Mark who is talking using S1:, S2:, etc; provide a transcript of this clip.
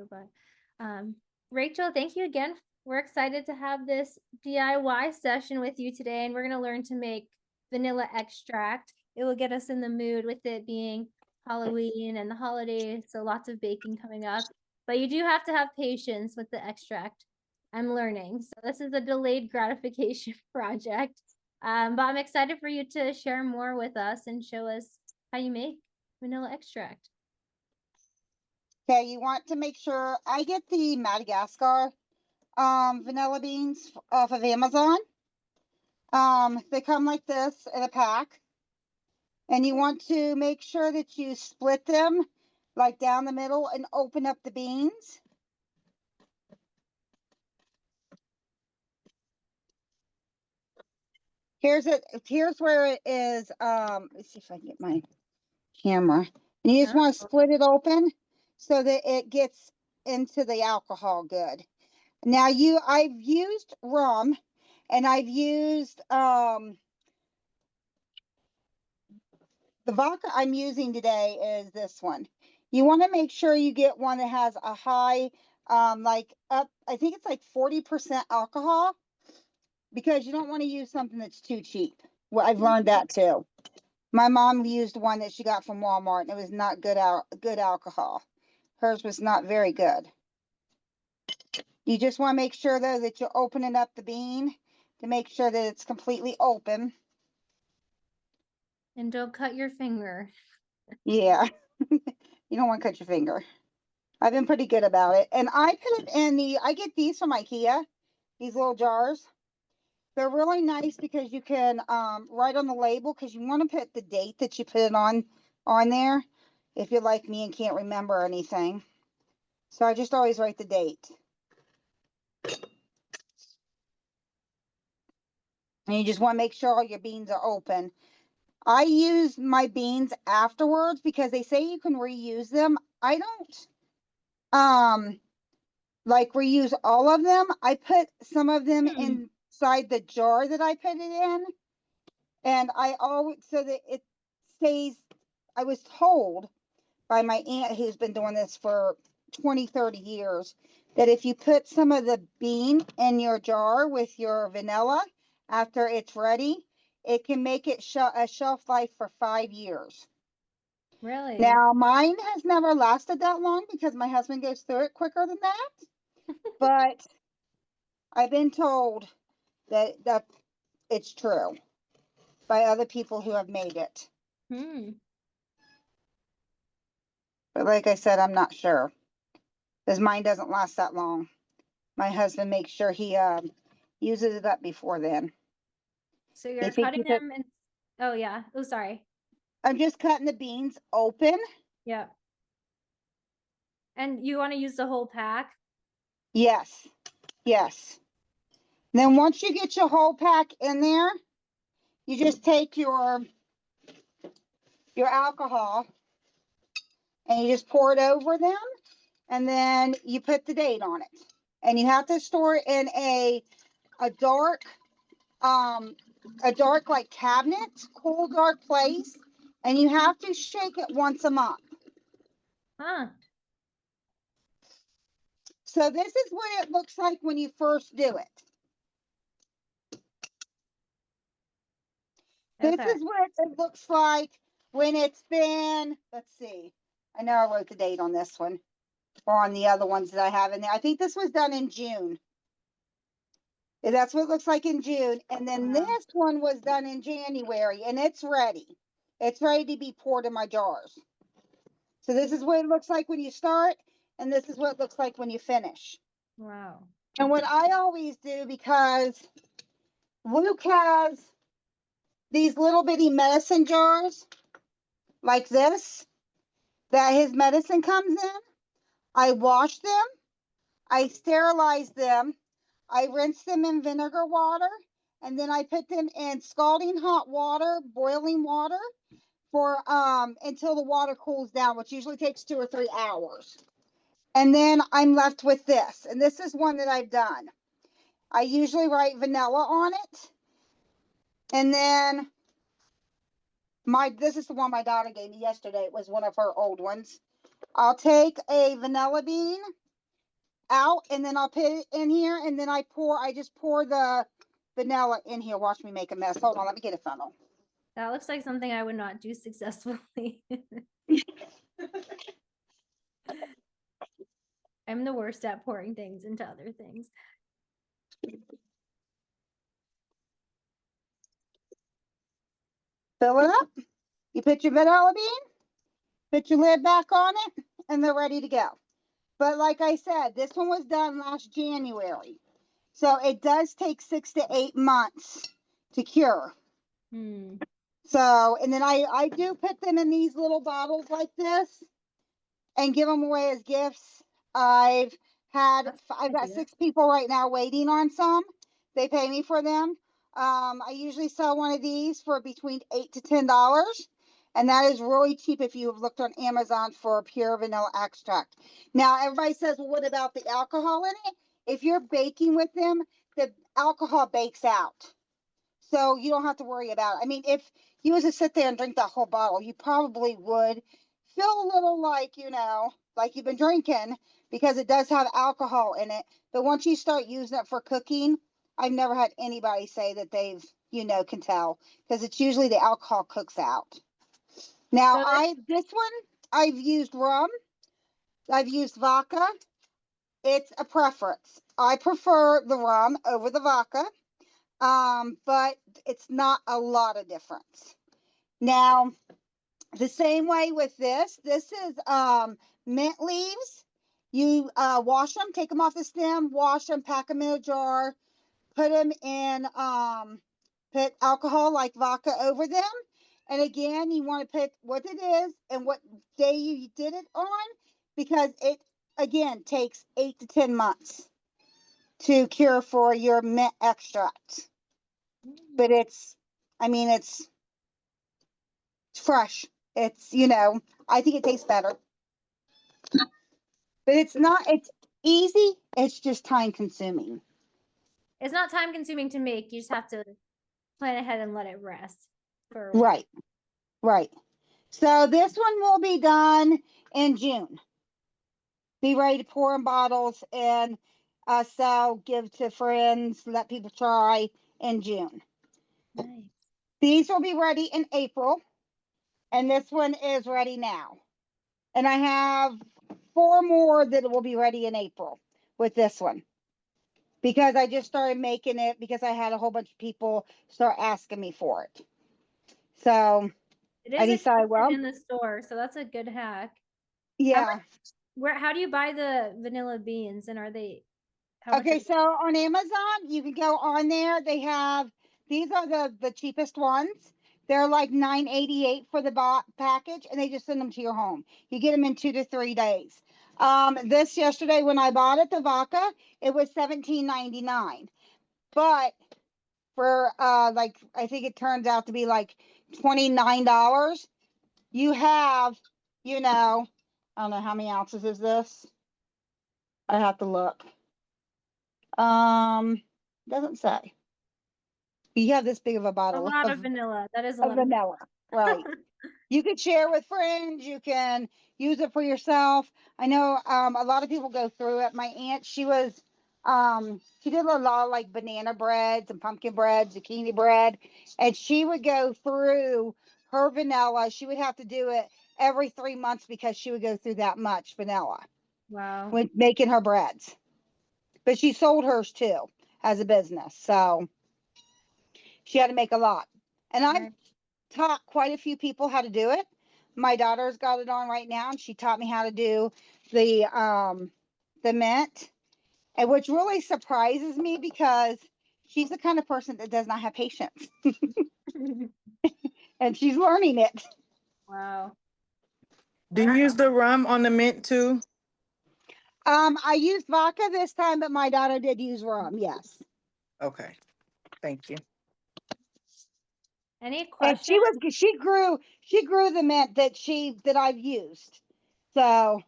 S1: But Rachel, thank you again. We're excited to have this DIY session with you today, and we're going to learn to make vanilla extract. It will get us in the mood with it being Halloween and the holidays, so lots of baking coming up. But you do have to have patience with the extract. I'm learning. So this is a delayed gratification project. But I'm excited for you to share more with us and show us how you make vanilla extract.
S2: Okay, you want to make sure I get the Madagascar vanilla beans off of Amazon. They come like this in a pack. And you want to make sure that you split them like down the middle and open up the beans. Here's where it is. Let's see if I can get my camera. And you just want to split it open so that it gets into the alcohol good. Now I've used rum and I've used the vodka I'm using today is this one. You want to make sure you get one that has a high I think it's like 40% alcohol, because you don't want to use something that's too cheap. Well, I've learned that too. My mom used one that she got from Walmart and it was not good alcohol. Hers was not very good. You just want to make sure though that you're opening up the bean to make sure that it's completely open.
S1: And don't cut your finger.
S2: Yeah. You don't want to cut your finger. I've been pretty good about it. And I put it in I get these from IKEA, these little jars. They're really nice because you can write on the label, because you want to put the date that you put it on there if you're like me and can't remember anything. So I just always write the date. And you just want to make sure all your beans are open. I use my beans afterwards because they say you can reuse them. I don't like reuse all of them. I put some of them inside the jar that I put it in. And I always, so that it stays, I was told by my aunt who's been doing this for 20, 30 years, that if you put some of the bean in your jar with your vanilla after it's ready, it can make it a shelf life for 5 years.
S1: Really?
S2: Now, mine has never lasted that long because my husband goes through it quicker than that. But I've been told that it's true by other people who have made it. But like I said, I'm not sure, because mine doesn't last that long. My husband makes sure he uses it up before then.
S1: So you're cutting them in. Oh yeah. Oh, sorry.
S2: I'm just cutting the beans open.
S1: Yeah. And you want to use the whole pack?
S2: Yes. Yes. Then once you get your whole pack in there, you just take your alcohol and you just pour it over them, and then you put the date on it. And you have to store it in a dark like cabinet, cool, dark place, and you have to shake it once a month. So this is what it looks like when you first do it. This is what it looks like when it's been, let's see, I know I wrote the date on this one, or on the other ones that I have in there. I think this was done in June. That's what it looks like in June. And then this one was done in January, and it's ready. It's ready to be poured in my jars. So this is what it looks like when you start, and this is what it looks like when you finish.
S1: Wow.
S2: And what I always do, because Luke has these little bitty medicine jars like this that his medicine comes in, I wash them, I sterilize them, I rinse them in vinegar water, and then I put them in scalding hot water, boiling water, for until the water cools down, which usually takes 2 or 3 hours. And then I'm left with this, and this is one that I've done. I usually write vanilla on it, and then this is the one my daughter gave me yesterday. It was one of her old ones. I'll take a vanilla bean out, and then I'll put it in here, and then I just pour the vanilla in here. Watch me make a mess. Hold on, let me get a funnel.
S1: That looks like something I would not do successfully. I'm the worst at pouring things into other things.
S2: Fill it up. You put your vanilla bean, put your lid back on it, and they're ready to go. But like I said, this one was done last January. So it does take 6 to 8 months to cure. So, and then I do put them in these little bottles like this and give them away as gifts. I've got 6 people right now waiting on some. They pay me for them. I usually sell one of these for between $8 to $10. And that is really cheap if you have looked on Amazon for pure vanilla extract. Now, everybody says, well, what about the alcohol in it? If you're baking with them, the alcohol bakes out. So you don't have to worry about it. I mean, if you was to sit there and drink that whole bottle, you probably would feel a little like, like you've been drinking, because it does have alcohol in it. But once you start using it for cooking, I've never had anybody say that they've, can tell, because it's usually the alcohol cooks out. Now, this one, I've used rum. I've used vodka. It's a preference. I prefer the rum over the vodka, but it's not a lot of difference. Now, the same way with this is mint leaves. You wash them, take them off the stem, wash them, pack them in a jar, put them in, put alcohol like vodka over them. And again, you want to put what it is and what day you did it on, because it, again, takes 8 to 10 months to cure for your mint extract. But it's fresh. It's, I think it tastes better. But it's easy. It's just time consuming.
S1: It's not time consuming to make. You just have to plan ahead and let it rest for a while.
S2: Right. So this one will be done in June. Be ready to pour in bottles and sell, give to friends, let people try in June.
S1: Nice.
S2: These will be ready in April, and this one is ready now. And I have 4 more that will be ready in April with this one, because I just started making it because I had a whole bunch of people start asking me for it. So
S1: it is
S2: I decided, well,
S1: in the store, so that's a good hack.
S2: Yeah.
S1: How do you buy the vanilla beans, and are they?
S2: Okay, so on Amazon, you can go on there. They have, these are the cheapest ones. They're like $9.88 for the package, and they just send them to your home. You get them in 2 to 3 days. This yesterday when I bought it, the vodka, it was $17.99. But for I think it turns out to be like $29. You have, I don't know how many ounces is this. I have to look. Doesn't say. You have this big of a bottle.
S1: A lot of vanilla. That is a lot of
S2: vanilla. Right. You can share with friends. You can use it for yourself. I know a lot of people go through it. My aunt, she did a lot of like banana breads and pumpkin bread, zucchini bread, and she would go through her vanilla. She would have to do it every 3 months because she would go through that much vanilla.
S1: Wow.
S2: With making her breads. But she sold hers too as a business. So she had to make a lot. And I've taught quite a few people how to do it. My daughter's got it on right now, and she taught me how to do the mint, and which really surprises me because she's the kind of person that does not have patience. And she's learning it.
S1: Wow.
S3: Do you use the rum on the mint too?
S2: I used vodka this time, but my daughter did use rum. Yes.
S3: Okay. Thank you.
S1: Any questions?
S2: And she grew the mint that I've used. So